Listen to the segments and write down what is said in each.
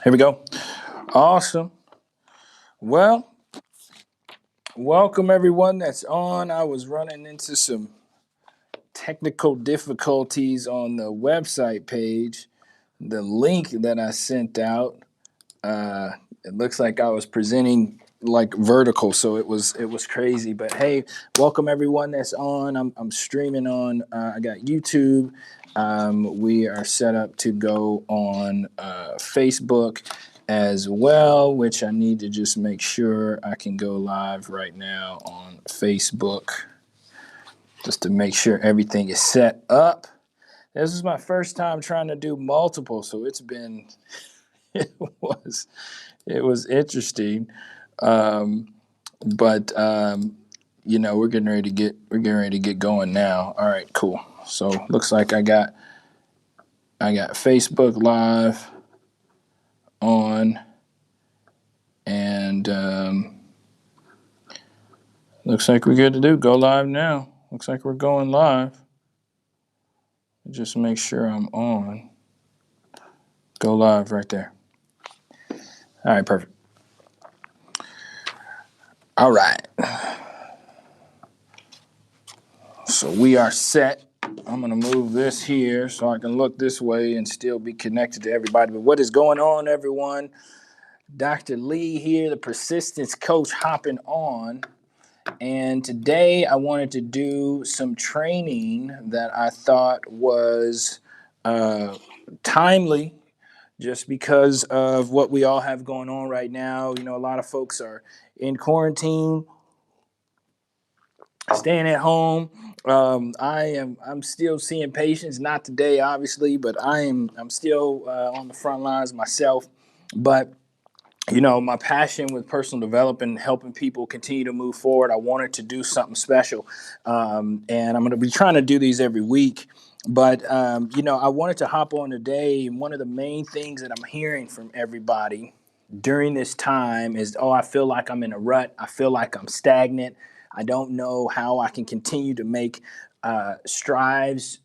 Here we go. Awesome. Well, welcome everyone that's on. I was running into some technical difficulties on the website page. The link that I sent out, it looks like I was presenting like vertical, so it was crazy. But hey, welcome everyone that's on. I'm streaming on. I got YouTube. We are set up to go on Facebook as well, which I need to just make sure I can go live right now on Facebook, just to make sure everything is set up. This is my first time trying to do multiple, so it's been it was it was interesting. Um, but we're getting ready to get going now. All right, cool. So looks like I got Facebook Live on, and looks like we're good to do. Go live now. Looks like we're going live. Just make sure I'm on. Go live right there. All right, perfect. All right. So we are set. I'm going to move this here so I can look this way and still be connected to everybody. But what is going on, everyone? Dr. Lee here, the persistence coach, hopping on. And today I wanted to do some training that I thought was timely, just because of what we all have going on right now. You know, a lot of folks are in quarantine, staying at home. I'm still seeing patients, not today, obviously, but I'm still on the front lines myself. But my passion with personal development, helping people continue to move forward, I wanted to do something special. And I'm going to be trying to do these every week. But, I wanted to hop on today. And one of the main things that I'm hearing from everybody during this time is, I feel like I'm in a rut. I feel like I'm stagnant. I don't know how I can continue to make strides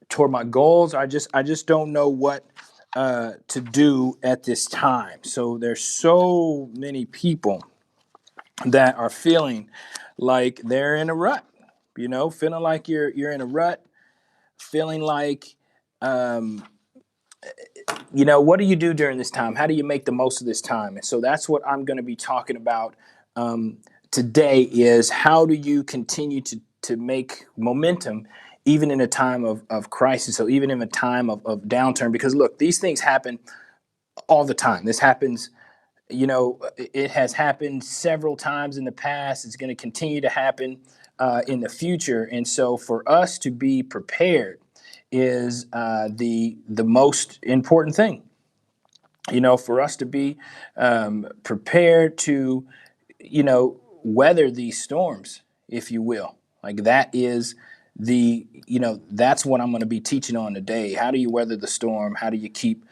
toward my goals. I just don't know what to do at this time. So there's so many people that are feeling like they're in a rut. Feeling like you're in a rut. Feeling like, what do you do during this time? How do you make the most of this time? And so that's what I'm going to be talking about today. Is how do you continue to make momentum even in a time of crisis, so even in a time of downturn? Because look, these things happen all the time. This happens, it has happened several times in the past. It's going to continue to happen in the future. And so for us to be prepared is the most important thing. For us to be prepared to, weather these storms, if you will. Like that is that's what I'm going to be teaching on today. How do you weather the storm? How do you keep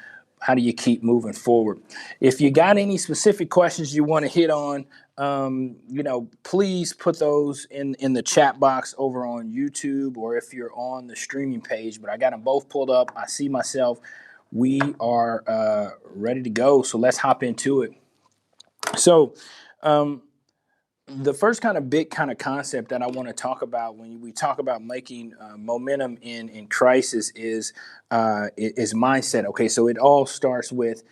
moving forward? If you got any specific questions you want to hit on, please put those in the chat box over on YouTube, or if you're on the streaming page. But I got them both pulled up. I see myself. We are ready to go. So let's hop into it. So the first kind of big kind of concept that I want to talk about when we talk about making momentum in crisis is mindset. Okay, so it all starts with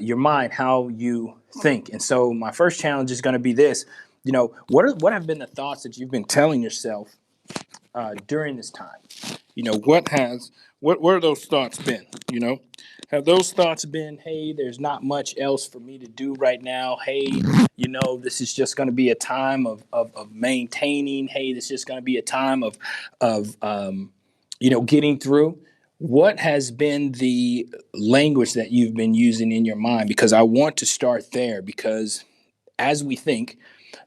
your mind, how you think. And so my first challenge is going to be this. What have been the thoughts that you've been telling yourself during this time? What are those thoughts been? Have those thoughts been, hey, there's not much else for me to do right now? Hey, this is just going to be a time of maintaining. Hey, this is just going to be a time of getting through. What has been the language that you've been using in your mind? Because I want to start there, because as we think,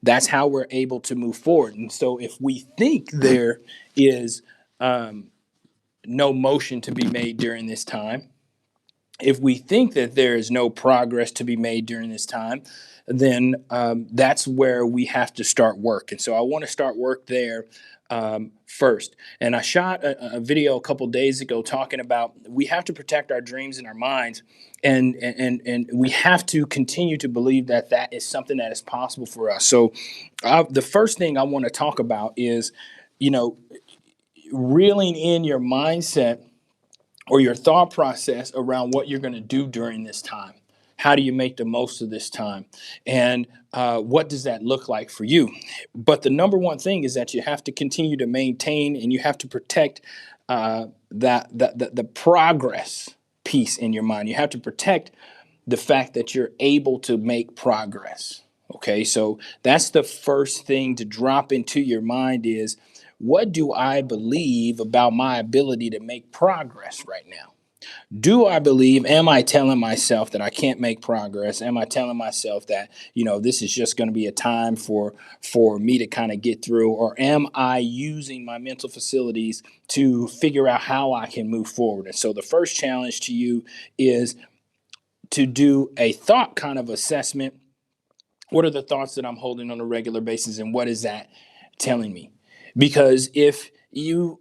that's how we're able to move forward. And so if we think there is no motion to be made during this time, if we think that there is no progress to be made during this time, then that's where we have to start work. And so I want to start work there first. And I shot a video a couple days ago talking about we have to protect our dreams and our minds And we have to continue to believe that that is something that is possible for us. So the first thing I want to talk about is, you know, reeling in your mindset or your thought process around what you're going to do during this time. How do you make the most of this time? And what does that look like for you? But the number one thing is that you have to continue to maintain and you have to protect the progress piece in your mind. You have to protect the fact that you're able to make progress. Okay, so that's the first thing to drop into your mind is, what do I believe about my ability to make progress right now? Do I believe, am I telling myself that I can't make progress? Am I telling myself that, this is just going to be a time for me to kind of get through? Or am I using my mental facilities to figure out how I can move forward? And so the first challenge to you is to do a thought kind of assessment. What are the thoughts that I'm holding on a regular basis, and what is that telling me? Because if you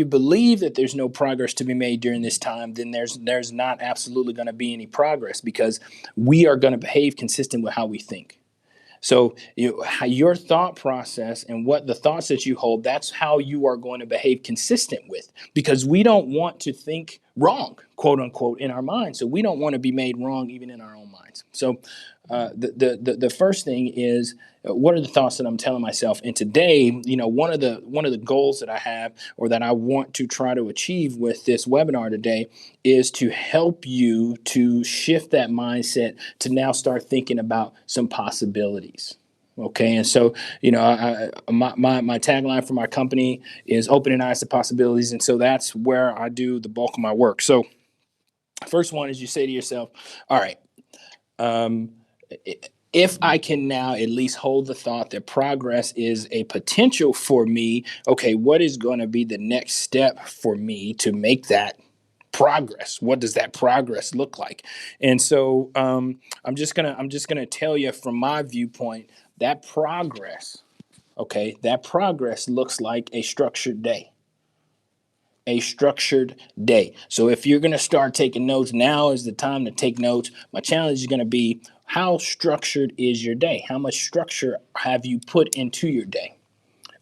believe that there's no progress to be made during this time, then there's not absolutely going to be any progress, because we are going to behave consistent with how we think. So your thought process and what the thoughts that you hold, that's how you are going to behave consistent with, because we don't want to think wrong, quote unquote, in our minds. So we don't want to be made wrong even in our own minds. So the first thing is, what are the thoughts that I'm telling myself? And today, one of the goals that I have, or that I want to try to achieve with this webinar today, is to help you to shift that mindset to now start thinking about some possibilities. Okay, and so my tagline for my company is opening eyes to possibilities, and so that's where I do the bulk of my work. So first one is, you say to yourself, all right, if I can now at least hold the thought that progress is a potential for me, okay, what is going to be the next step for me to make that progress? What does that progress look like? And so I'm just gonna tell you from my viewpoint, that progress, okay, that progress looks like a structured day. A structured day. So if you're going to start taking notes, now is the time to take notes. My challenge is going to be, how structured is your day? How much structure have you put into your day?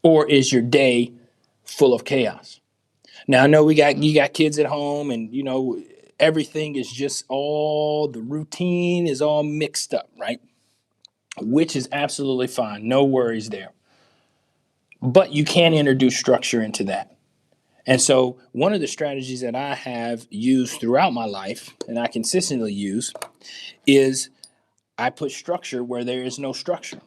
Or is your day full of chaos? Now I know you got kids at home, and everything is just, all the routine is all mixed up, right? Which is absolutely fine. No worries there. But you can introduce structure into that. And so one of the strategies that I have used throughout my life, and I consistently use, is I put structure where there is no structure.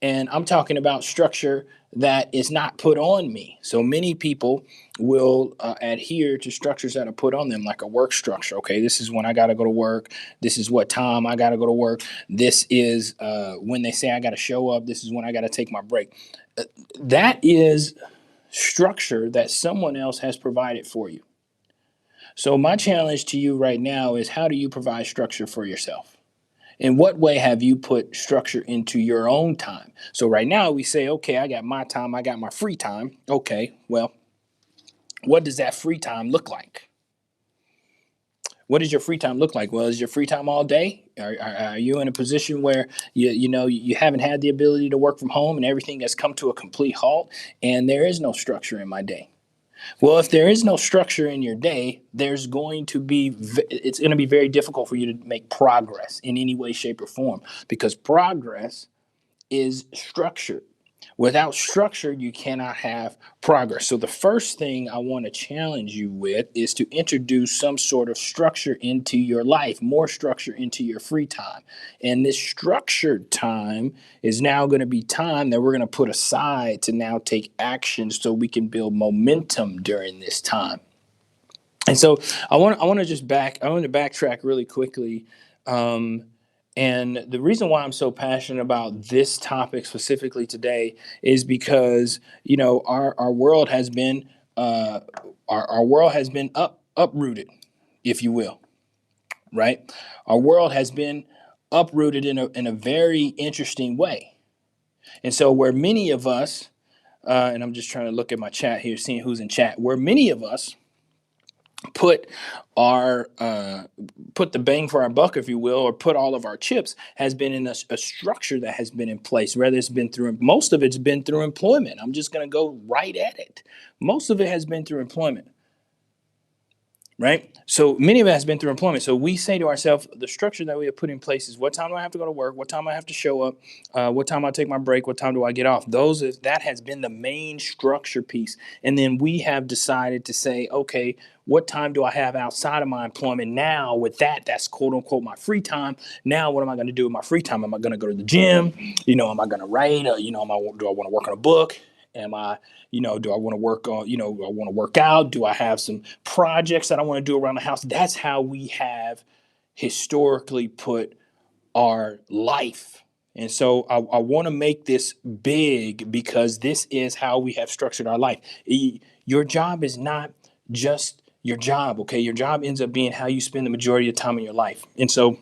And I'm talking about structure that is not put on me. So many people will adhere to structures that are put on them, like a work structure. Okay, this is when I got to go to work. This is what time I got to go to work. This is when they say I got to show up. This is when I got to take my break. That is structure that someone else has provided for you. So my challenge to you right now is, how do you provide structure for yourself? In what way have you put structure into your own time? So right now we say, okay, I got my time, I got my free time. Okay, well, what does that free time look like? What does your free time look like? Well, is your free time all day? Are you in a position where you haven't had the ability to work from home and everything has come to a complete halt and there is no structure in my day? Well, if there is no structure in your day, it's going to be very difficult for you to make progress in any way, shape, or form, because progress is structured. Without structure, you cannot have progress. So the first thing I want to challenge you with is to introduce some sort of structure into your life, more structure into your free time. And this structured time is now going to be time that we're going to put aside to now take action so we can build momentum during this time. And so I want to backtrack really quickly. And the reason why I'm so passionate about this topic specifically today is because our world has been uprooted, if you will, right? Our world has been uprooted in a very interesting way, and so where many of us, and I'm just trying to look at my chat here, seeing who's in chat, where many of us put our put the bang for our buck, if you will, or put all of our chips, has been in a structure that has been in place. Whether it's been through, most of it's been through employment. I'm just going to go right at it. Most of it has been through employment. Right? So many of it has been through employment. So we say to ourselves, the structure that we have put in place is what time do I have to go to work? What time I have to show up? What time I take my break? What time do I get off? That has been the main structure piece. And then we have decided to say, okay, what time do I have outside of my employment now? With that's quote unquote my free time. Now, what am I going to do with my free time? Am I going to go to the gym? Am I going to write? Do I want to work on a book? Am I, do I want to work on, do I want to work out? Do I have some projects that I want to do around the house? That's how we have historically put our life. And so I want to make this big because this is how we have structured our life. Your job is not just your job, okay? Your job ends up being how you spend the majority of time in your life. And so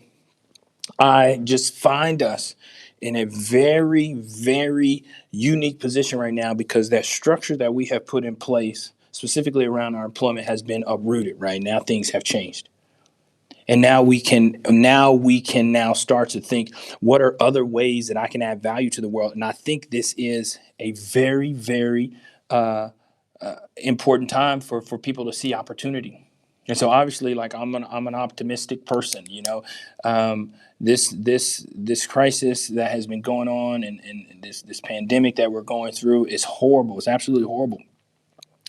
I just find us in a very, very unique position right now because that structure that we have put in place, specifically around our employment, has been uprooted. Right now, things have changed, and now we can start to think, what are other ways that I can add value to the world? And I think this is a very, very important time for people to see opportunity. And so obviously, like I'm an optimistic person, this crisis that has been going on, and this pandemic that we're going through is horrible. It's absolutely horrible.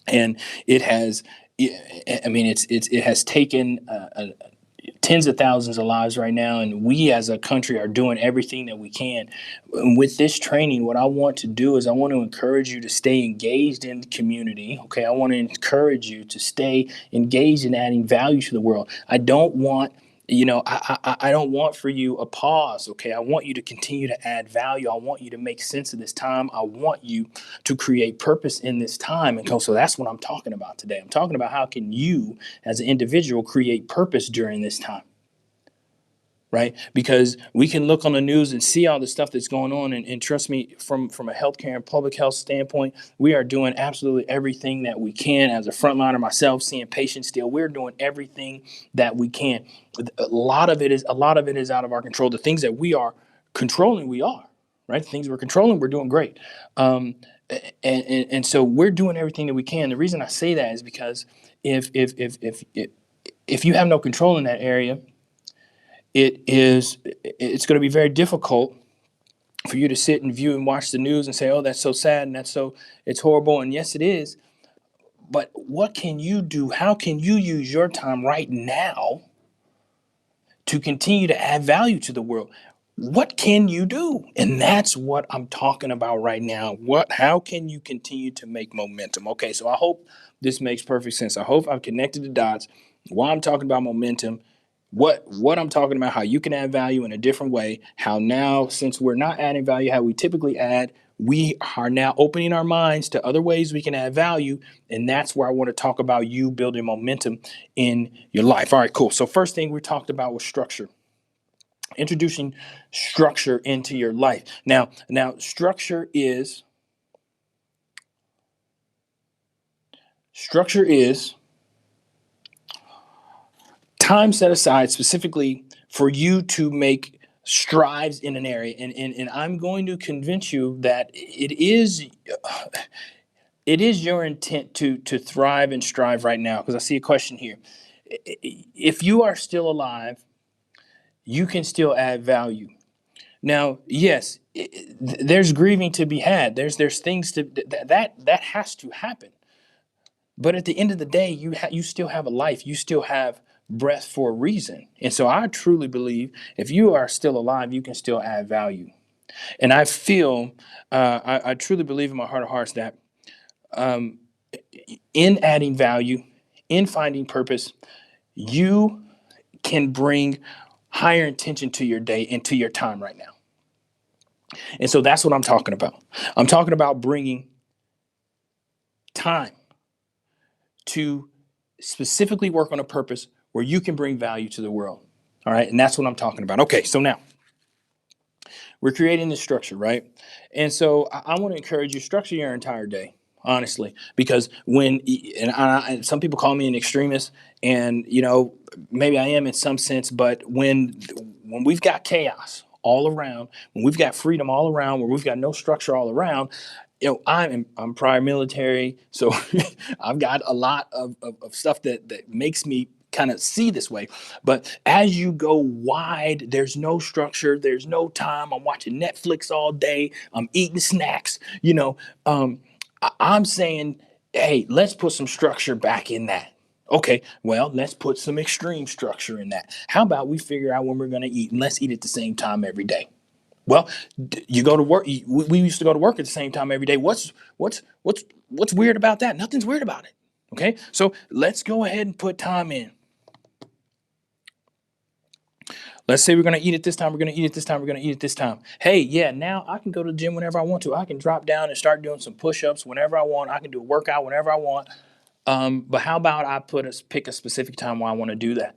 And it has, I mean, it has taken tens of thousands of lives right now, and we as a country are doing everything that we can. And with this training, what I want to do is I want to encourage you to stay engaged in the community. Okay, I want to encourage you to stay engaged in adding value to the world. I don't want I don't want for you a pause. Okay, I want you to continue to add value. I want you to make sense of this time. I want you to create purpose in this time. And so that's what I'm talking about today. I'm talking about how can you as an individual create purpose during this time. Right? Because we can look on the news and see all the stuff that's going on. And trust me, from a healthcare and public health standpoint, we are doing absolutely everything that we can. As a frontliner myself, seeing patients still, we're doing everything that we can. A lot of it is out of our control. The things that we are controlling, we are. Right? The things we're controlling, we're doing great. And so we're doing everything that we can. The reason I say that is because if you have no control in that area, it's going to be very difficult for you to sit and view and watch the news and say, oh, that's so sad and it's horrible. And yes, it is. But what can you do? How can you use your time right now to continue to add value to the world? What can you do? And that's what I'm talking about right now. How can you continue to make momentum? Okay, so I hope this makes perfect sense. I hope I've connected the dots. Why I'm talking about momentum, what I'm talking about, how you can add value in a different way, how now, since we're not adding value, how we typically add, we are now opening our minds to other ways we can add value. And that's where I want to talk about you building momentum in your life. All right, cool. So first thing we talked about was structure. Introducing structure into your life. Now structure is time set aside specifically for you to make strides in an area. And I'm going to convince you that it is your intent to thrive and strive right now, because I see a question here. If you are still alive, you can still add value. Now, yes, there's grieving to be had. There's things that has to happen. But at the end of the day, you still have a life. You still have breath for a reason. And so I truly believe if you are still alive, you can still add value. And I feel, I truly believe in my heart of hearts that in adding value, in finding purpose, you can bring higher intention to your day and to your time right now. And so that's what I'm talking about. I'm talking about bringing time to specifically work on a purpose where you can bring value to the world. All right. And that's what I'm talking about. Okay. So now we're creating this structure, right? And so I want to encourage you, structure your entire day. honestly, because and some people call me an extremist, and maybe I am in some sense, but when we've got chaos all around, when we've got freedom all around, where we've got no structure all around, I'm prior military, so I've got a lot of stuff that makes me kind of see this way. But as you go wide, there's no structure, there's no time. I'm watching Netflix all day, I'm eating snacks, I'm saying, hey, let's put some structure back in that. Okay, well, let's put some extreme structure in that. How about we figure out when we're going to eat, and let's eat at the same time every day? Well, you go to work. We used to go to work at the same time every day. What's weird about that? Nothing's weird about it. Okay, so let's go ahead and put time in. Let's say we're going to eat at this time. We're going to eat at this time. We're going to eat at this time. Hey, yeah, now I can go to the gym whenever I want to. I can drop down and start doing some push-ups whenever I want. I can do a workout whenever I want. But how about I pick a specific time where I want to do that?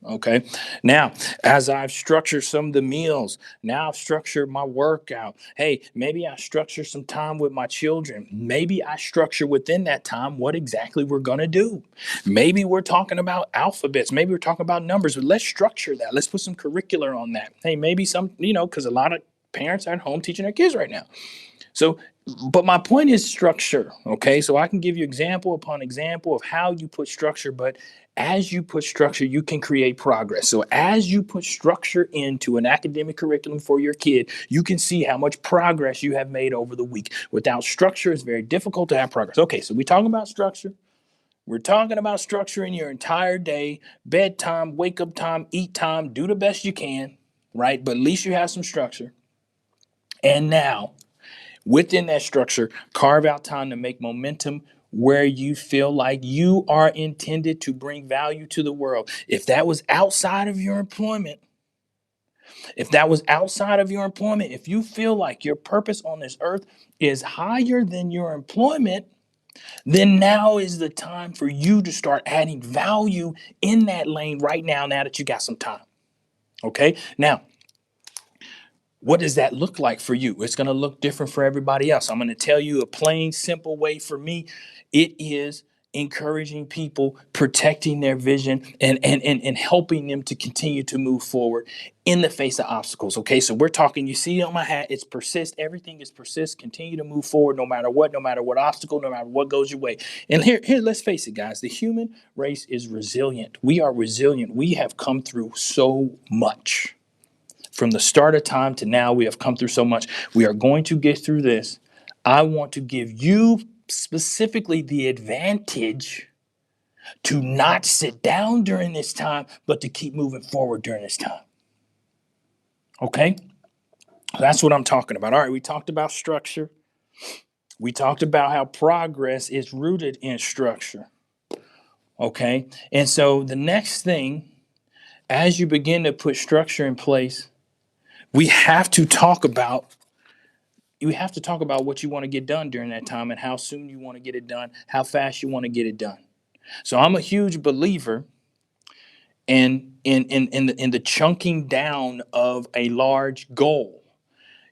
Okay. Now, as I've structured some of the meals, now I've structured my workout. Hey, maybe I structure some time with my children. Maybe I structure within that time what exactly we're going to do. Maybe we're talking about alphabets. Maybe we're talking about numbers, but let's structure that. Let's put some curricular on that. Hey, maybe because a lot of parents are at home teaching their kids right now. So, but my point is structure, okay? So I can give you example upon example of how you put structure, but as you put structure, you can create progress. So as you put structure into an academic curriculum for your kid, you can see how much progress you have made over the week. Without structure, it's very difficult to have progress. Okay, so we're talking about structure. We're talking about structure in your entire day, bedtime, wake up time, eat time, do the best you can, right? But at least you have some structure. And now, within that structure, carve out time to make momentum where you feel like you are intended to bring value to the world. If that was outside of your employment, if you feel like your purpose on this earth is higher than your employment, then now is the time for you to start adding value in that lane right now that you got some time. Okay? Now, what does that look like for you? It's going to look different for everybody else. I'm going to tell you a plain, simple way for me. It is encouraging people, protecting their vision, and helping them to continue to move forward in the face of obstacles. Okay, so we're talking, you see on my hat, it's persist. Everything is persist. Continue to move forward no matter what obstacle, no matter what goes your way. And here, let's face it, guys, the human race is resilient. We are resilient. We have come through so much. From the start of time to now, we have come through so much. We are going to get through this. I want to give you specifically the advantage to not sit down during this time, but to keep moving forward during this time. Okay? That's what I'm talking about. All right, we talked about structure. We talked about how progress is rooted in structure. Okay? And so the next thing, as you begin to put structure in place, we have to talk about what you want to get done during that time and how soon you want to get it done, how fast you want to get it done. So I'm a huge believer in the chunking down of a large goal.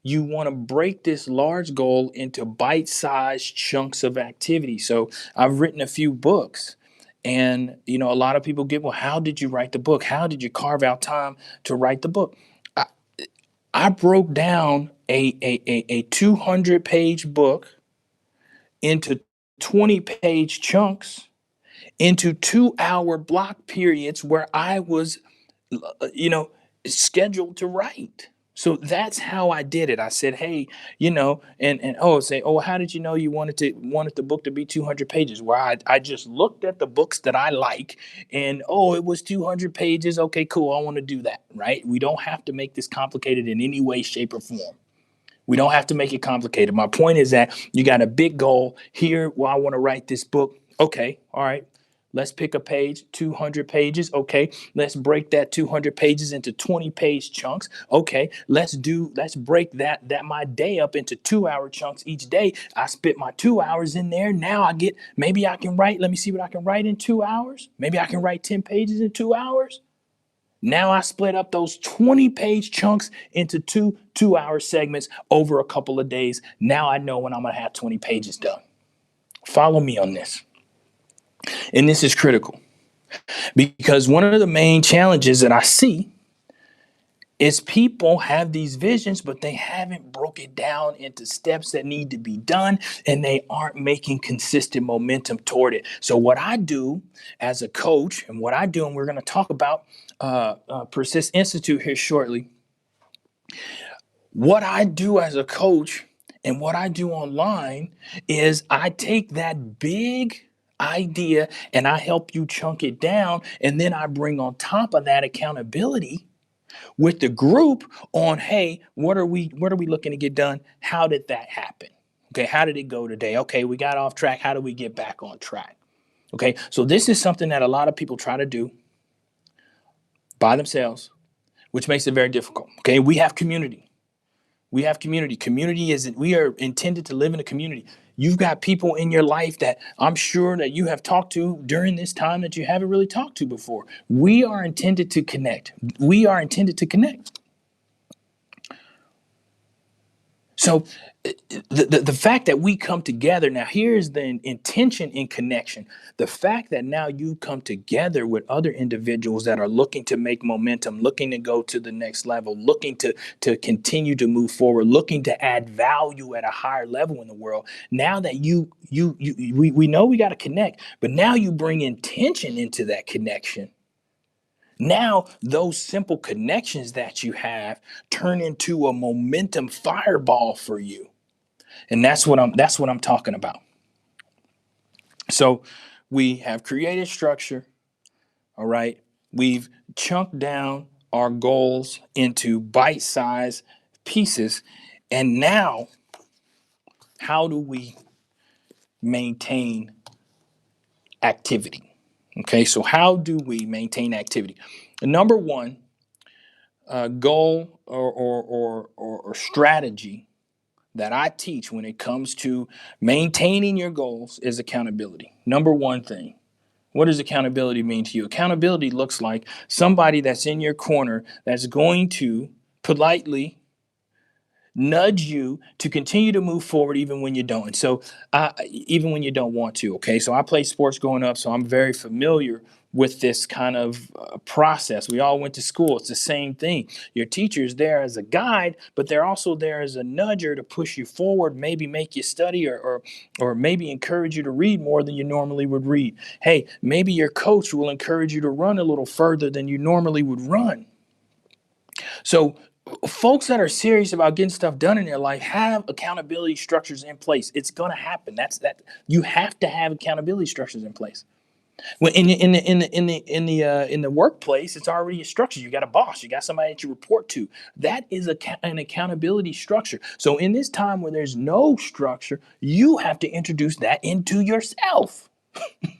You want to break this large goal into bite-sized chunks of activity. So I've written a few books, and a lot of people get, well, how did you write the book? How did you carve out time to write the book? I broke down a 200-page book into 20-page chunks, into 2-hour block periods where I was, scheduled to write. So that's how I did it. I said, hey, how did you know you wanted the book to be 200 pages? Well, I just looked at the books that I like, and it was 200 pages. Okay, cool. I want to do that, right? We don't have to make this complicated in any way, shape, or form. We don't have to make it complicated. My point is that you got a big goal here. Well, I want to write this book. Okay, all right. Let's pick a page, 200 pages. Okay, let's break that 200 pages into 20-page chunks. Okay, let's break that my day up into 2-hour chunks each day. I spit my 2 hours in there. Now maybe I can write. Let me see what I can write in 2 hours. Maybe I can write 10 pages in 2 hours. Now I split up those 20-page chunks into two-hour segments over a couple of days. Now I know when I'm going to have 20 pages done. Follow me on this. And this is critical because one of the main challenges that I see is people have these visions, but they haven't broke it down into steps that need to be done, and they aren't making consistent momentum toward it. So what I do as a coach, and what I do, and we're going to talk about PERSIST Institute here shortly, what I do as a coach and what I do online is I take that big idea and I help you chunk it down, and then I bring on top of that accountability with the group on, hey, what are we looking to get done? How did that happen? Okay, how did it go today? Okay, we got off track. How do we get back on track? Okay, so this is something that a lot of people try to do by themselves, which makes it very difficult. Okay, we have community. We have community. Community is, we are intended to live in a community. You've got people in your life that I'm sure that you have talked to during this time that you haven't really talked to before. We are intended to connect. We are intended to connect. So the fact that we come together, now here's the intention in connection. The fact that now you come together with other individuals that are looking to make momentum, looking to go to the next level, looking to continue to move forward, looking to add value at a higher level in the world. Now that we know we got to connect, but now you bring intention into that connection. Now, those simple connections that you have turn into a momentum fireball for you. And that's what I'm talking about. So we have created structure, all right? We've chunked down our goals into bite-sized pieces. And now, how do we maintain activity? Okay, so how do we maintain activity? Number one, goal or strategy that I teach when it comes to maintaining your goals is accountability. Number one thing. What does accountability mean to you? Accountability looks like somebody that's in your corner that's going to politely nudge you to continue to move forward even when you don't. And so even when you don't want to. Okay, so I played sports growing up, so I'm very familiar with this kind of process. We all went to school. It's the same thing. Your teacher is there as a guide, but they're also there as a nudger to push you forward, maybe make you study or maybe encourage you to read more than you normally would read. Hey, maybe your coach will encourage you to run a little further than you normally would run. So folks that are serious about getting stuff done in their life have accountability structures in place. It's going to happen. That you have to have accountability structures in place. When in the workplace, it's already a structure. You got a boss. You got somebody that you report to. That is an accountability structure. So in this time where there's no structure, you have to introduce that into yourself.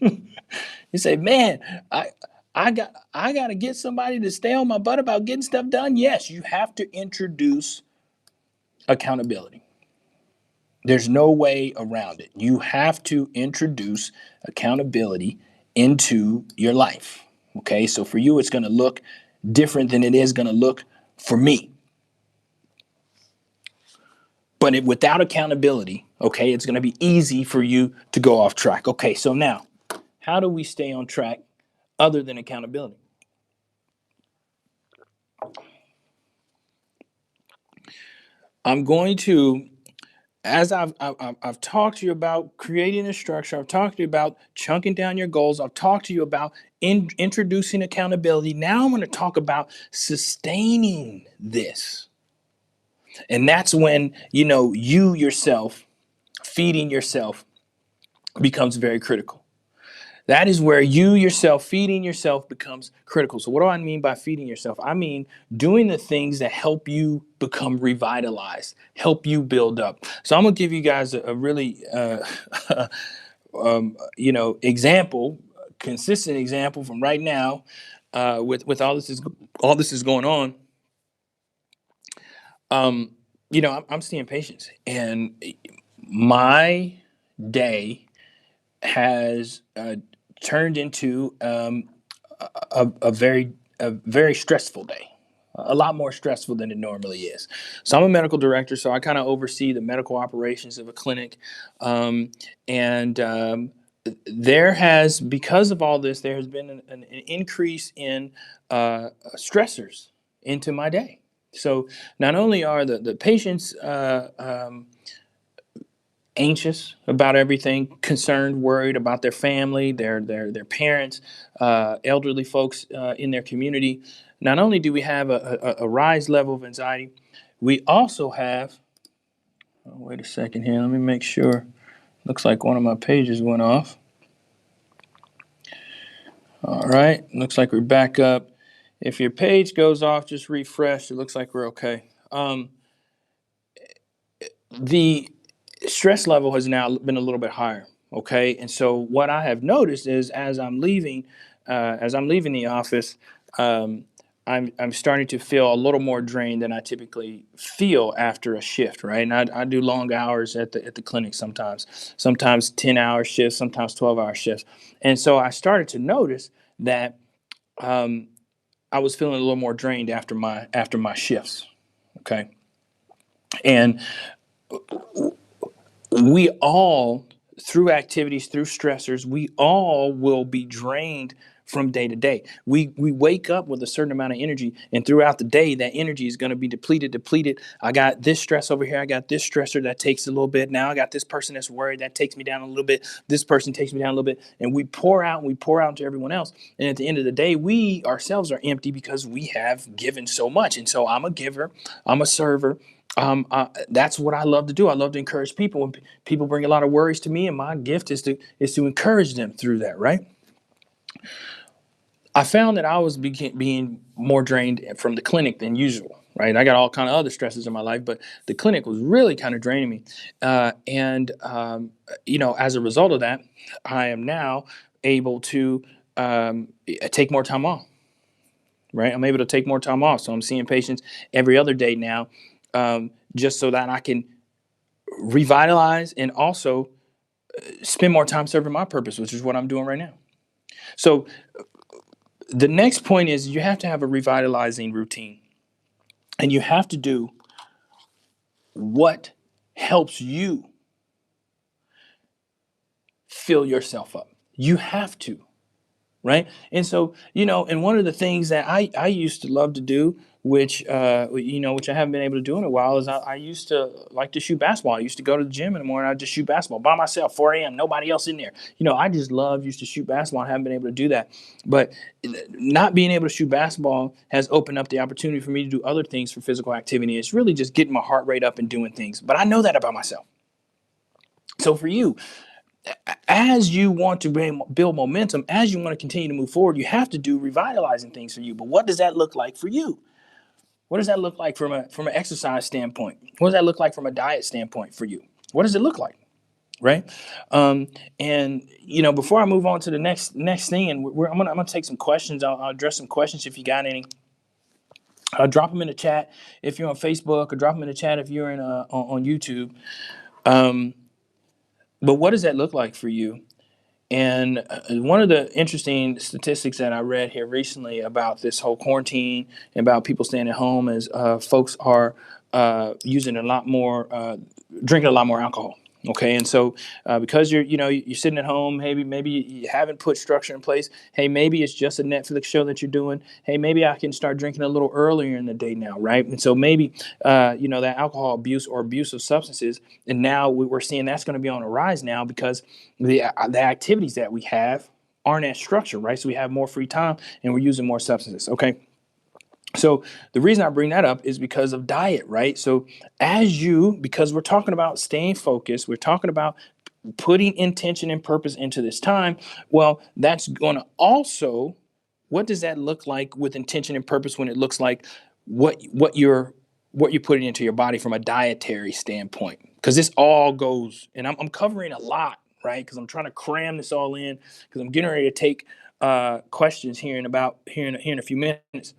You say, man, I got to get somebody to stay on my butt about getting stuff done. Yes, you have to introduce accountability. There's no way around it. You have to introduce accountability into your life. Okay, so for you, it's going to look different than it is going to look for me. But without accountability, okay, it's going to be easy for you to go off track. Okay, so now, how do we stay on track other than accountability? I'm going to, as I've talked to you about creating a structure, I've talked to you about chunking down your goals, I've talked to you about introducing accountability. Now I'm going to talk about sustaining this. And that's when, you yourself, feeding yourself becomes very critical. That is where you yourself, feeding yourself becomes critical. So what do I mean by feeding yourself? I mean doing the things that help you become revitalized, help you build up. So I'm going to give you guys a really, example, consistent example from right now with all this is going on. I'm seeing patients, and my day has turned into a very a very stressful day, a lot more stressful than it normally is. So I'm a medical director, so I kind of oversee the medical operations of a clinic. Um, and there has, because of all this, there has been an increase in stressors into my day. So not only are the patients anxious about everything, concerned, worried about their family, their parents, elderly folks in their community. Not only do we have a rise level of anxiety, we also have. Oh, wait a second here. Let me make sure. Looks like one of my pages went off. All right. Looks like we're back up. If your page goes off, just refresh. It looks like we're okay. The stress level has now been a little bit higher. Okay, and so what I have noticed is as I'm leaving the office, um, I'm starting to feel a little more drained than I typically feel after a shift. Right, and I do long hours at the clinic sometimes 10-hour shifts, sometimes 12-hour shifts, and so I started to notice that um, I was feeling a little more drained after my shifts. Okay, and we all, through activities, through stressors, we all will be drained from day to day. We wake up with a certain amount of energy, and throughout the day that energy is going to be depleted. I got this stress over here, I got this stressor that takes a little bit, now I got this person that's worried, that takes me down a little bit, this person takes me down a little bit, and we pour out to everyone else, and at the end of the day we ourselves are empty because we have given so much. And so I'm a giver, I'm a server. That's what I love to do. I love to encourage people. When people bring a lot of worries to me, and my gift is to encourage them through that. Right. I found that I was being more drained from the clinic than usual. Right. I got all kind of other stresses in my life, but the clinic was really kind of draining me. As a result of that, I am now able to take more time off. Right. I'm able to take more time off. So I'm seeing patients every other day now, just so that I can revitalize and also spend more time serving my purpose, which is what I'm doing right now. So the next point is you have to have a revitalizing routine, and you have to do what helps you fill yourself up. You have to. Right. And so, and one of the things that I used to love to do, which I haven't been able to do in a while, is I used to like to shoot basketball. I used to go to the gym in the morning. I'd just shoot basketball by myself, 4 a.m., nobody else in there. Used to shoot basketball. I haven't been able to do that. But not being able to shoot basketball has opened up the opportunity for me to do other things for physical activity. It's really just getting my heart rate up and doing things. But I know that about myself. So for you, as you want to build momentum, as you want to continue to move forward, you have to do revitalizing things for you. But what does that look like for you? What does that look like from an exercise standpoint? What does that look like from a diet standpoint for you? What does it look like? Right. Before I move on to the next thing, and I'm gonna take some questions. I'll address some questions if you got any. Drop them in the chat if you're on Facebook, or drop them in the chat if you're on YouTube. But what does that look like for you? And one of the interesting statistics that I read here recently about this whole quarantine, about people staying at home, is folks are using a lot more, drinking a lot more alcohol. Okay, and so because you're sitting at home, maybe you haven't put structure in place. Hey, maybe it's just a Netflix show that you're doing. Hey, maybe I can start drinking a little earlier in the day now, right? And so maybe that alcohol abuse or abuse of substances, and now we're seeing that's going to be on a rise now because the activities that we have aren't as structured, right? So we have more free time and we're using more substances. Okay. So the reason I bring that up is because of diet, right? So because we're talking about staying focused, we're talking about putting intention and purpose into this time. Well, that's going to also, what does that look like with intention and purpose when it looks like what you're putting into your body from a dietary standpoint? Because this all goes, and I'm covering a lot, right? Because I'm trying to cram this all in, because I'm getting ready to take questions here in a few minutes.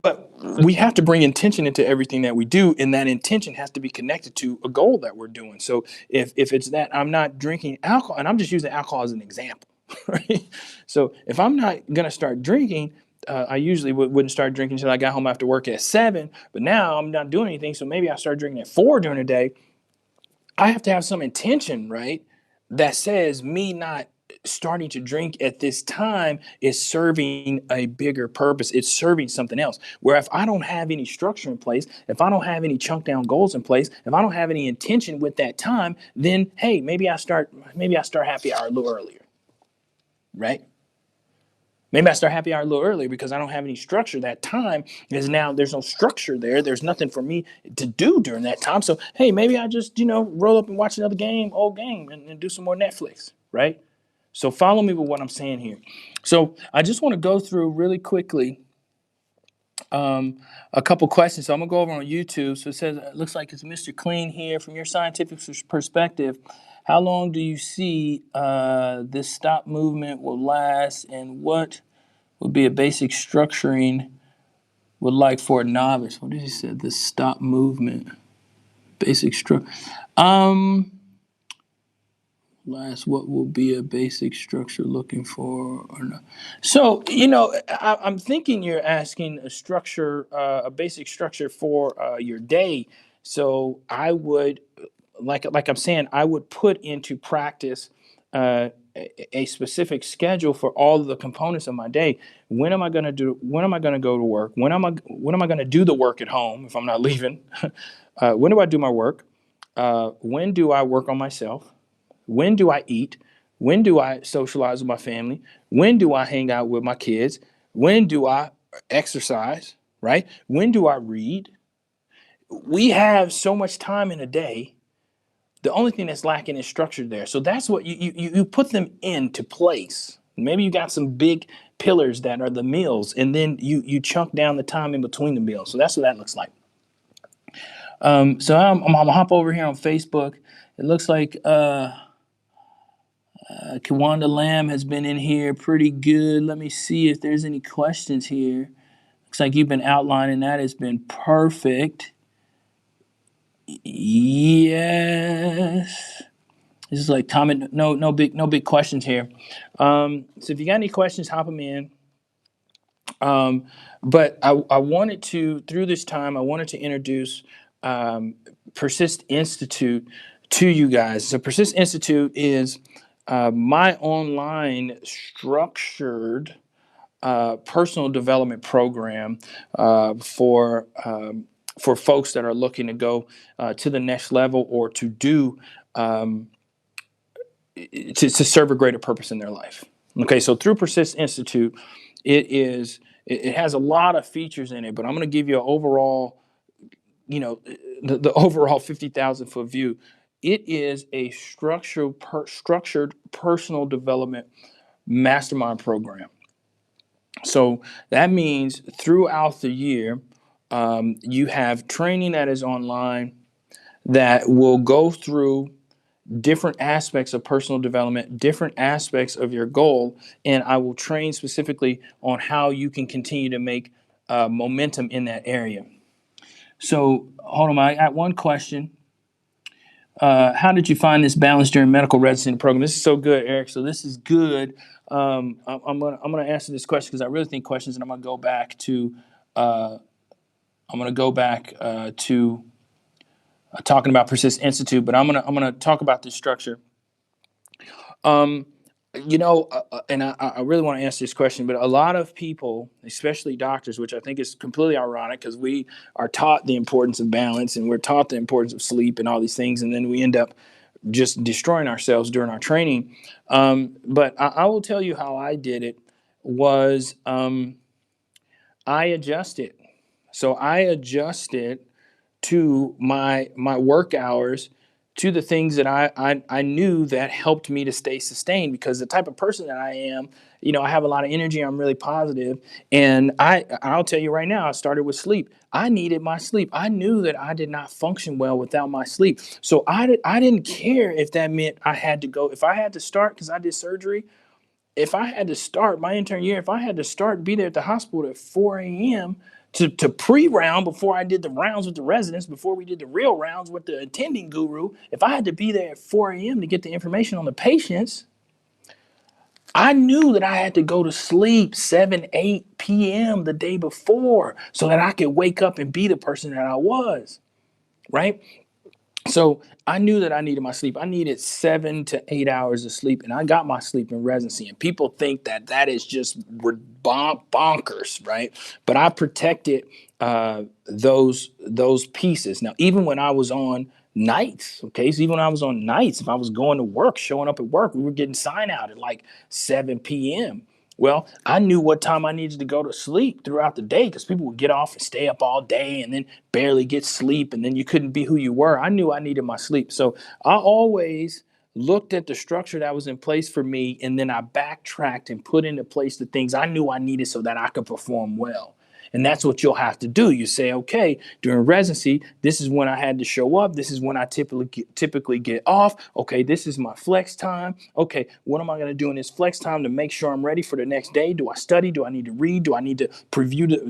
But we have to bring intention into everything that we do, and that intention has to be connected to a goal that we're doing. So if it's that I'm not drinking alcohol, and I'm just using alcohol as an example, right? So if I'm not going to start drinking, I usually wouldn't start drinking until I got home after work at 7, but now I'm not doing anything, so maybe I start drinking at 4 during the day. I have to have some intention, right? That says me not starting to drink at this time is serving a bigger purpose. It's serving something else. Where if I don't have any structure in place, if I don't have any chunk down goals in place, if I don't have any intention with that time, then hey, maybe I start happy hour a little earlier, right? Maybe I start happy hour a little earlier because I don't have any structure. That time is now, there's no structure there. There's nothing for me to do during that time. So, hey, maybe I just, roll up and watch another old game, and do some more Netflix, right? So follow me with what I'm saying here. So I just want to go through really quickly a couple questions. So I'm going to go over on YouTube. So it says, it looks like it's Mr. Clean here. From your scientific perspective, how long do you see this stop movement will last, and what would be a basic structuring would like for a novice? What did he say? The stop movement, basic structure. Last, what will be a basic structure looking for or not? So I'm thinking you're asking a structure, a basic structure for your day. So I would, like I'm saying, I would put into practice a specific schedule for all of the components of my day. When am I going to do? When am I going to go to work? When am I going to do the work at home if I'm not leaving? When do I do my work? When do I work on myself? When do I eat? When do I socialize with my family? When do I hang out with my kids? When do I exercise? Right? When do I read? We have so much time in a day. The only thing that's lacking is structure there. So that's what you put them into place. Maybe you got some big pillars that are the meals, and then you chunk down the time in between the meals. So that's what that looks like. So I'm gonna hop over here on Facebook. It looks like Kiwanda Lamb has been in here pretty good. Let me see if there's any questions here. Looks like you've been outlining that. It's been perfect. Yes. This is like comment. No big questions here. So if you got any questions, hop them in. But I wanted to, through this time, I wanted to introduce PERSIST Institute to you guys. So PERSIST Institute is my online structured personal development program for folks that are looking to go to the next level, or to do to serve a greater purpose in their life. Okay, so through PERSIST Institute, it has a lot of features in it, but I'm going to give you an overall, the overall 50,000 foot view. It is a structured personal development mastermind program. So that means throughout the year, you have training that is online that will go through different aspects of personal development, different aspects of your goal, and I will train specifically on how you can continue to make momentum in that area. So hold on, I got one question. How did you find this balance during medical residency program? This is so good, Eric. So this is good. I'm gonna answer this question because I really think questions, and I'm gonna go back to talking about PERSIST Institute, but I'm gonna talk about this structure. And I really want to answer this question, but a lot of people, especially doctors, which I think is completely ironic because we are taught the importance of balance and we're taught the importance of sleep and all these things, and then we end up just destroying ourselves during our training. But I will tell you how I did it was I adjusted. So I adjusted to my work hours, to the things that I knew that helped me to stay sustained, because the type of person that I am, I have a lot of energy. I'm really positive. And I'll tell you right now, I started with sleep. I needed my sleep. I knew that I did not function well without my sleep. So I didn't care if that meant I had to go, if I had to start, because I did surgery. If I had to start my intern year, if I had to start, be there at the hospital at 4 a.m. to pre-round before I did the rounds with the residents, before we did the real rounds with the attending guru, if I had to be there at 4 a.m. to get the information on the patients, I knew that I had to go to sleep 7, 8 p.m. the day before so that I could wake up and be the person that I was, right? So I knew that I needed my sleep. I needed 7 to 8 hours of sleep, and I got my sleep in residency. And people think that that is just bonkers, right? But I protected those pieces. Now, even when I was on nights, okay, so even when I was on nights, if I was going to work, showing up at work, we were getting sign out at like 7 p.m. Well, I knew what time I needed to go to sleep throughout the day because people would get off and stay up all day and then barely get sleep, and then you couldn't be who you were. I knew I needed my sleep. So I always looked at the structure that was in place for me, and then I backtracked and put into place the things I knew I needed so that I could perform well. And that's what you'll have to do. You say, okay, during residency, this is when I had to show up. This is when I typically get off. Okay, this is my flex time. Okay, what am I going to do in this flex time to make sure I'm ready for the next day? Do I study? Do I need to read? Do I need to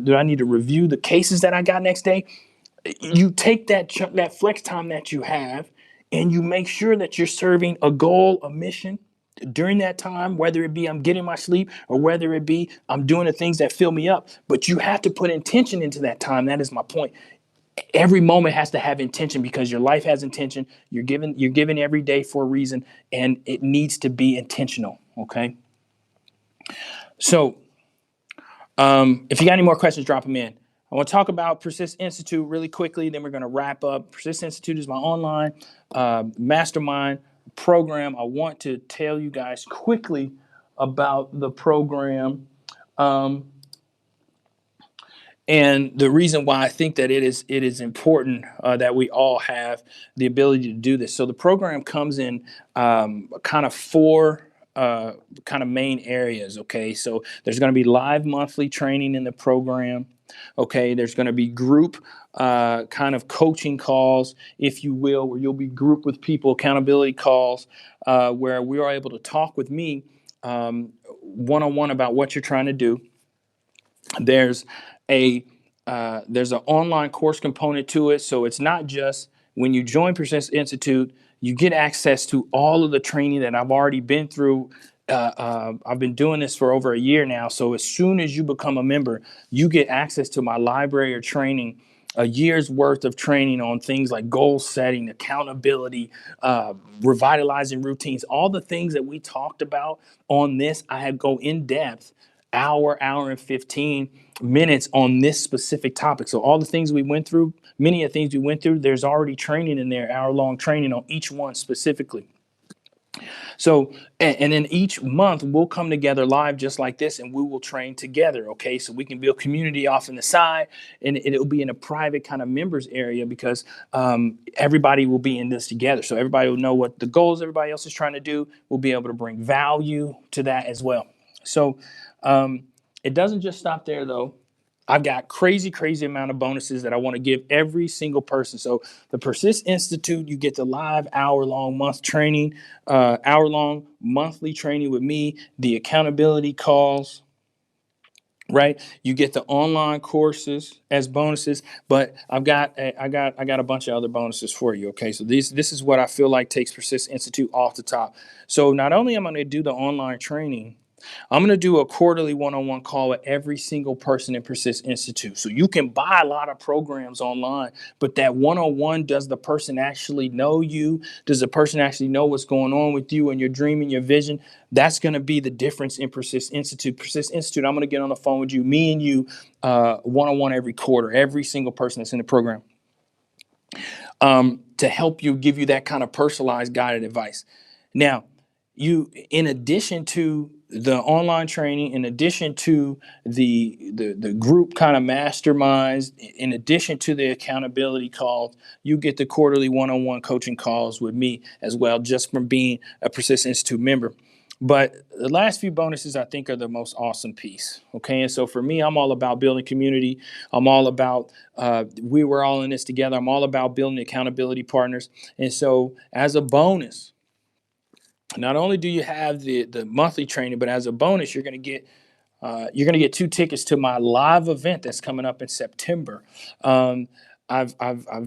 do I need to review the cases that I got next day? You take that flex time that you have, and you make sure that you're serving a goal, a mission during that time, whether it be I'm getting my sleep or whether it be I'm doing the things that fill me up. But you have to put intention into that time. That is my point. Every moment has to have intention because your life has intention. You're given every day for a reason, and it needs to be intentional. Okay. So if you got any more questions, drop them in. I want to talk about Persist Institute really quickly, then we're going to wrap up. Persist Institute is my online mastermind program. I want to tell you guys quickly about the program. Um, and the reason why I think that it is important that we all have the ability to do this. So the program comes in kind of four kind of main areas. Okay, so there's going to be live monthly training in the program. Okay, there's going to be group kind of coaching calls, if you will, where you'll be grouped with people, accountability calls, where we are able to talk with me one-on-one about what you're trying to do. There's a there's an online course component to it, so it's not just when you join Persist Institute, you get access to all of the training that I've already been through. I've been doing this for over a year now, so as soon as you become a member, you get access to my library of training, a year's worth of training on things like goal setting, accountability, revitalizing routines, all the things that we talked about on this. I had go in depth hour and 15 minutes on this specific topic. So all the things we went through, many of the things we went through, there's already training in there, hour-long training on each one specifically. So, and then each month we'll come together live just like this, and we will train together. Okay, so we can build community off on the side, and it'll be in a private kind of members area because everybody will be in this together. So everybody will know what the goals everybody else is trying to do. We'll be able to bring value to that as well. So it doesn't just stop there though. I've got crazy amount of bonuses that I want to give every single person. So the Persist Institute, you get the live hour-long monthly training with me, the accountability calls, right? You get the online courses as bonuses, but I got a bunch of other bonuses for you. Okay, so this is what I feel like takes Persist Institute off the top. So not only am I going to do the online training, I'm going to do a quarterly one-on-one call with every single person in Persist Institute. So you can buy a lot of programs online, but that one-on-one, does the person actually know you? Does the person actually know what's going on with you and your dream and your vision? That's going to be the difference in Persist Institute. Persist Institute, I'm going to get on the phone with you, me and you, one-on-one every quarter, every single person that's in the program, to help you, give you that kind of personalized guided advice. Now, in addition to the online training, in addition to the group kind of masterminds, in addition to the accountability calls, you get the quarterly one-on-one coaching calls with me as well, just from being a Persist Institute member. But the last few bonuses I think are the most awesome piece. Okay, and so for me, I'm all about building community. I'm all about we were all in this together. I'm all about building accountability partners. And so as a bonus, not only do you have the monthly training, but as a bonus, you're going to get 2 tickets to my live event that's coming up in September. I've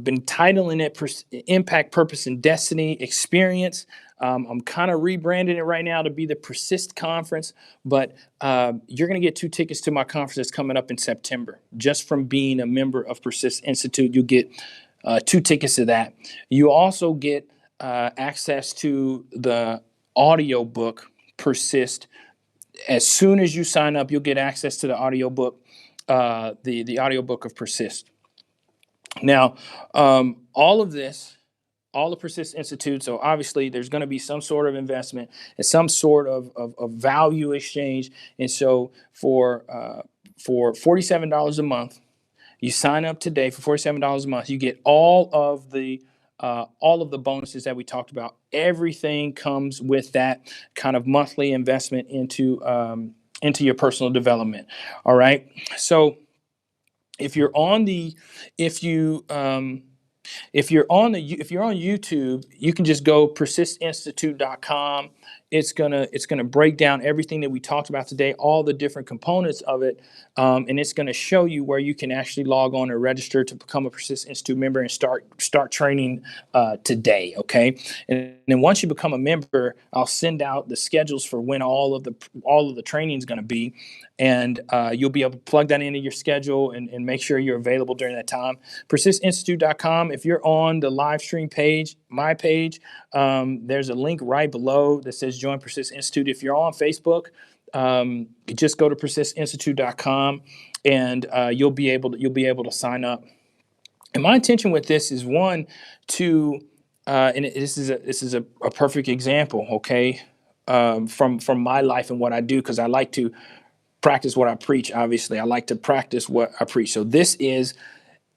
been titling it Impact, Purpose, and Destiny Experience. I'm kind of rebranding it right now to be the Persist Conference, but you're going to get 2 tickets to my conference that's coming up in September. Just from being a member of PERSIST Institute, you'll get 2 tickets to that. You also get access to the audio book Persist. As soon as you sign up, you'll get access to the audio book, the audio book of Persist. Now, all of this, all the Persist Institute, so obviously there's going to be some sort of investment and some sort of value exchange. And so for $47 a month, you sign up today for $47 a month, you get all of the bonuses that we talked about. Everything comes with that kind of monthly investment into your personal development. All right. So if you're on the if you if you're on YouTube, you can just go persistinstitute.com. It's gonna break down everything that we talked about today, all the different components of it, and it's gonna show you where you can actually log on or register to become a Persist Institute member and start training today. Okay, and then once you become a member, I'll send out the schedules for when all of the training is gonna be, and you'll be able to plug that into your schedule and make sure you're available during that time. PersistInstitute.com. If you're on the live stream page, my page, there's a link right below that says Join Persist Institute. If you're on Facebook, just go to PersistInstitute.com, and you'll be able to sign up. And my intention with this is, one, to and this is a perfect example, okay, from my life and what I do, because I like to practice what I preach. Obviously, I like to practice what I preach. So this is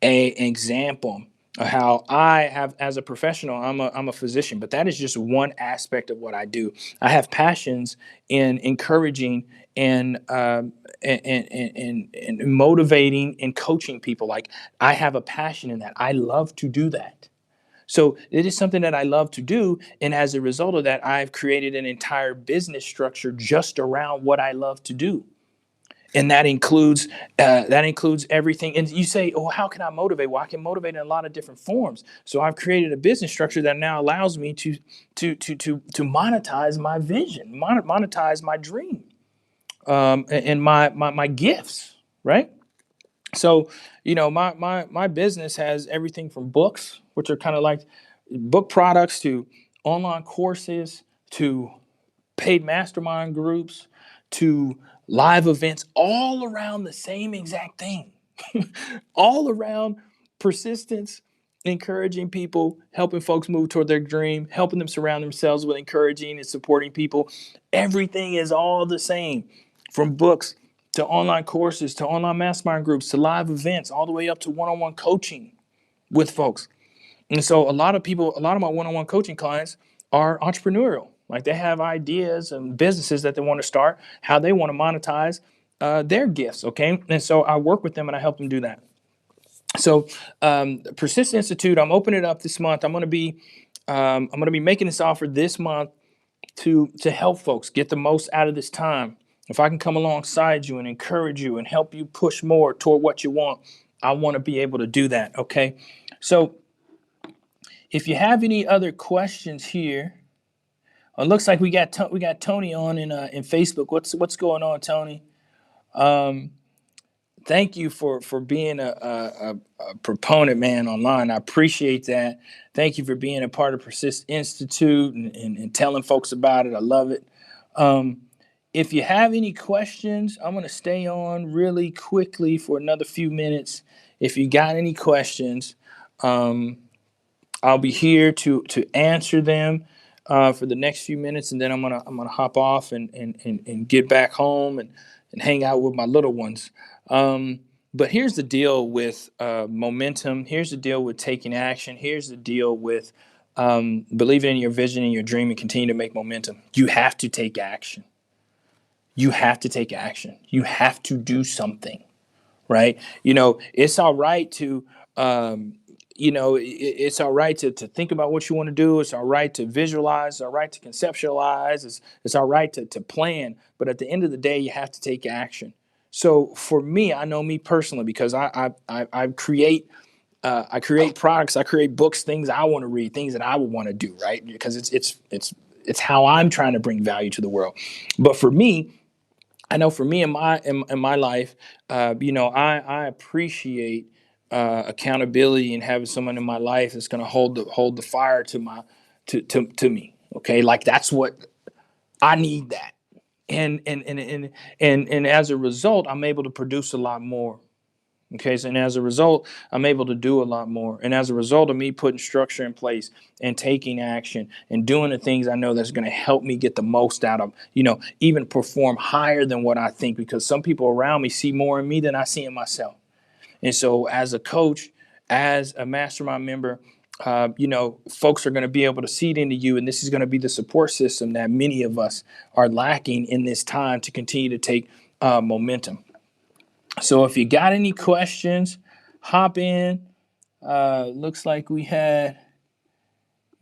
an example of how I have, as a professional, I'm a physician, but that is just one aspect of what I do. I have passions in encouraging and motivating and coaching people. Like, I have a passion in that. I love to do that. So it is something that I love to do, and as a result of that, I've created an entire business structure just around what I love to do. And that includes everything. And you say, "Oh, how can I motivate?" Well, I can motivate in a lot of different forms. So I've created a business structure that now allows me to monetize my vision, monetize my dream, and my gifts, right? So, my business has everything from books, which are kind of like book products, to online courses, to paid mastermind groups, to live events, all around the same exact thing. All around persistence, encouraging people, helping folks move toward their dream, helping them surround themselves with encouraging and supporting people. Everything is all the same, from books to online courses to online mastermind groups to live events, all the way up to one-on-one coaching with folks. And so a lot of my one-on-one coaching clients are entrepreneurial. Like, they have ideas and businesses that they want to start, how they want to monetize their gifts. Okay. And so I work with them and I help them do that. So Persist Institute, I'm opening it up this month. I'm going to be making this offer this month to help folks get the most out of this time. If I can come alongside you and encourage you and help you push more toward what you want, I want to be able to do that. Okay. So if you have any other questions here, it looks like we got Tony on in Facebook. What's going on, Tony? Thank you for being a proponent, man, online. I appreciate that. Thank you for being a part of Persist Institute and telling folks about it. I love it. If you have any questions, I'm going to stay on really quickly for another few minutes. If you got any questions, I'll be here to answer them for the next few minutes, and then I'm gonna hop off and get back home and hang out with my little ones. But here's the deal with momentum. Here's the deal with taking action. Here's the deal with believing in your vision and your dream and continue to make momentum. You have to take action. You have to take action. You have to do something, right? It's all right to it's all right to think about what you want to do. It's all right to visualize. It's all right to conceptualize. It's all right to plan. But at the end of the day, you have to take action. So for me, I know me personally, because I create I create products, I create books, things I want to read, things that I would want to do, right? Because it's how I'm trying to bring value to the world. But for me, I know for me in my life, I appreciate accountability and having someone in my life that's going to hold the fire to my to me. Okay, like that's what I need that, and as a result, I'm able to produce a lot more. Okay, so and as a result, I'm able to do a lot more. And as a result of me putting structure in place and taking action and doing the things I know that's going to help me get the most out of, even perform higher than what I think, because some people around me see more in me than I see in myself. And so as a coach, as a mastermind member, folks are going to be able to seed into you. And this is going to be the support system that many of us are lacking in this time to continue to take momentum. So if you got any questions, hop in. Looks like we had,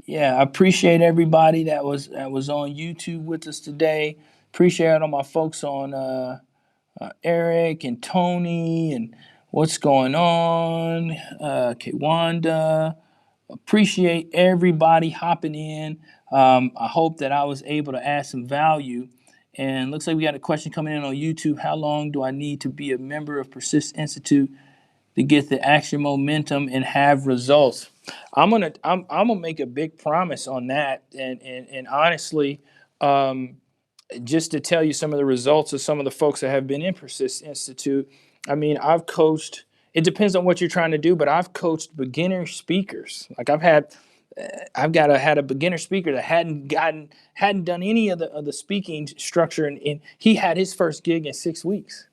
I appreciate everybody that was on YouTube with us today. Appreciate all my folks on Eric and Tony and what's going on, Kwanda. Appreciate everybody hopping in. I hope that I was able to add some value. And looks like we got a question coming in on YouTube. How long do I need to be a member of PERSIST Institute to get the action momentum and have results? I'm gonna make a big promise on that. And honestly, just to tell you some of the results of some of the folks that have been in PERSIST Institute. I mean, I've coached. It depends on what you're trying to do, but I've coached beginner speakers. Like had a beginner speaker that hadn't done any of the speaking structure, and he had his first gig in 6 weeks.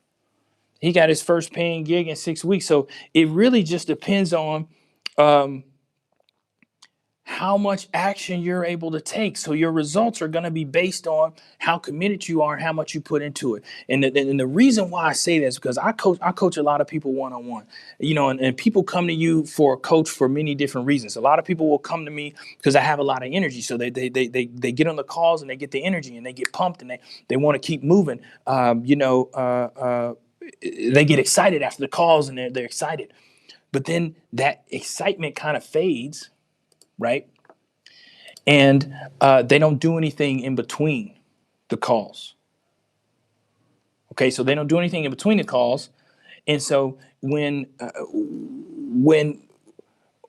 He got his first paying gig in 6 weeks. So it really just depends on how much action you're able to take. So your results are going to be based on how committed you are and how much you put into it. And the reason why I say this is because I coach a lot of people one-on-one, and people come to you for a coach for many different reasons. A lot of people will come to me because I have a lot of energy. So they get on the calls and they get the energy and they get pumped and they want to keep moving. They get excited after the calls and they're excited. But then that excitement kind of fades, right? And they don't do anything in between the calls. Okay, so they don't do anything in between the calls, and so when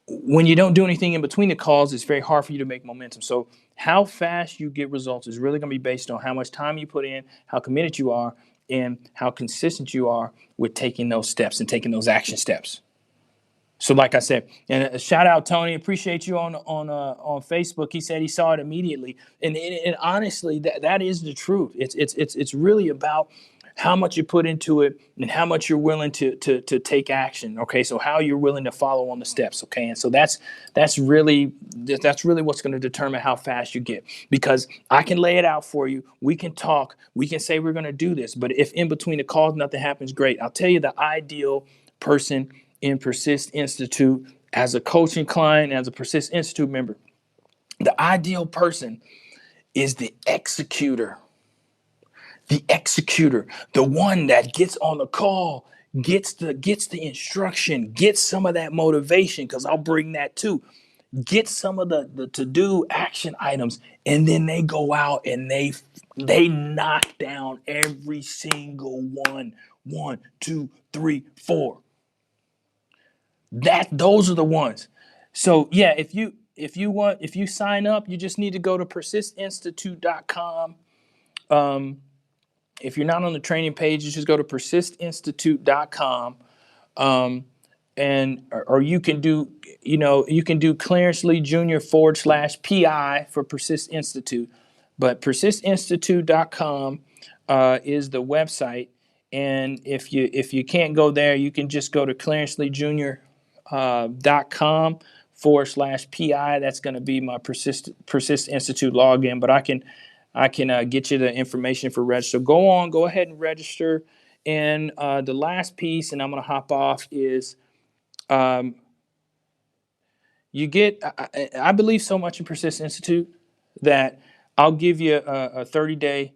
you don't do anything in between the calls, it's very hard for you to make momentum. So how fast you get results is really going to be based on how much time you put in, how committed you are, and how consistent you are with taking those steps and taking those action steps. So like I said, and a shout out, Tony, appreciate you on Facebook. He said he saw it immediately. And honestly, that is the truth. It's really about how much you put into it and how much you're willing to take action. Okay, so how you're willing to follow on the steps. Okay, and so that's really what's going to determine how fast you get. Because I can lay it out for you. We can talk. We can say we're going to do this. But if in between the calls nothing happens, great. I'll tell you the ideal person in PERSIST Institute as a coaching client, as a PERSIST Institute member. The ideal person is the executor. The executor, the one that gets on the call, gets the instruction, gets some of that motivation, because I'll bring that too. Get some of the to-do action items, and then they go out and they knock down every single one. 1, 2, 3, 4. Those are the ones. So yeah, if you sign up, you just need to go to persistinstitute.com. If you're not on the training page, you just go to persistinstitute.com. Or you can do Clarence Lee Jr. /PI for PERSIST Institute. But persistinstitute.com is the website. And if you can't go there, you can just go to clarenceleejr.com /PI. That's going to be my Persist Institute login. But I can get you the information for register. Go ahead and register. And the last piece, and I'm going to hop off, is you get. I believe so much in PERSIST Institute that I'll give you a 30-day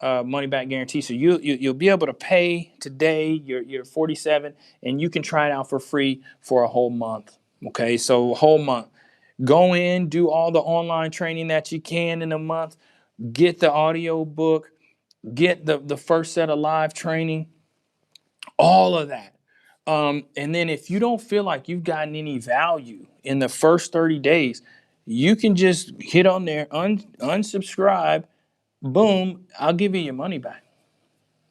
money back guarantee. So you'll be able to pay today. You're 47, and you can try it out for free for a whole month. Okay, so a whole month. Go in, do all the online training that you can in a month. Get the audio book, get the first set of live training, all of that. And then if you don't feel like you've gotten any value in the first 30 days, you can just hit on there, unsubscribe, boom, I'll give you your money back.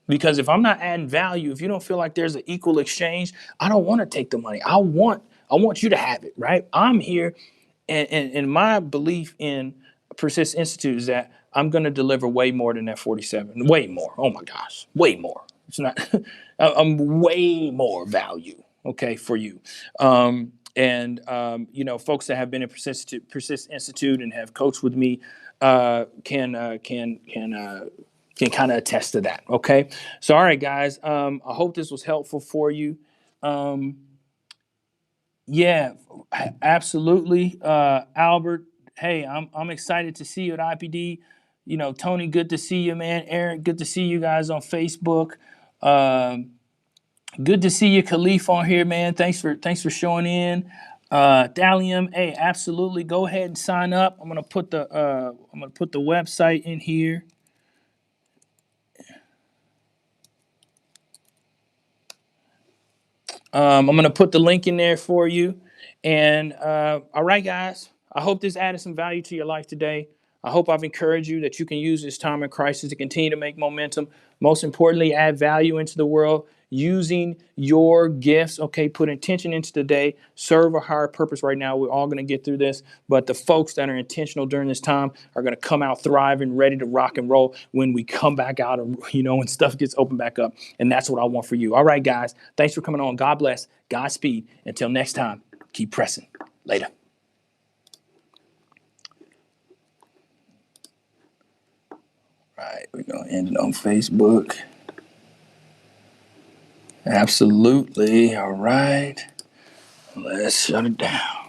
Because if I'm not adding value, if you don't feel like there's an equal exchange, I don't want to take the money. I want you to have it, right? I'm here, and my belief in Persist Institute is that I'm going to deliver way more than that 47. Way more. Oh my gosh, way more. It's not. I'm way more value. Okay, for you. Folks that have been in Persist Institute and have coached with me can kind of attest to that. Okay. So, all right, guys. I hope this was helpful for you. Um, yeah, absolutely. Albert, hey, I'm excited to see you at IPD. Tony, good to see you, man. Eric, good to see you guys on Facebook. Um, Good to see you, Khalif, on here, man. Thanks for showing in. Thallium, hey, absolutely. Go ahead and sign up. I'm gonna put the website in here. I'm going to put the link in there for you. And all right, guys, I hope this added some value to your life today. I hope I've encouraged you that you can use this time of crisis to continue to make momentum. Most importantly, add value into the world using your gifts. Okay, put intention into the day, serve a higher purpose right now. We're all going to get through this, but the folks that are intentional during this time are going to come out thriving, ready to rock and roll when we come back out and, when stuff gets opened back up. And that's what I want for you. All right, guys, thanks for coming on. God bless. Godspeed. Until next time, keep pressing. Later. All right, we're going to end it on Facebook. Absolutely. All right. Let's shut it down.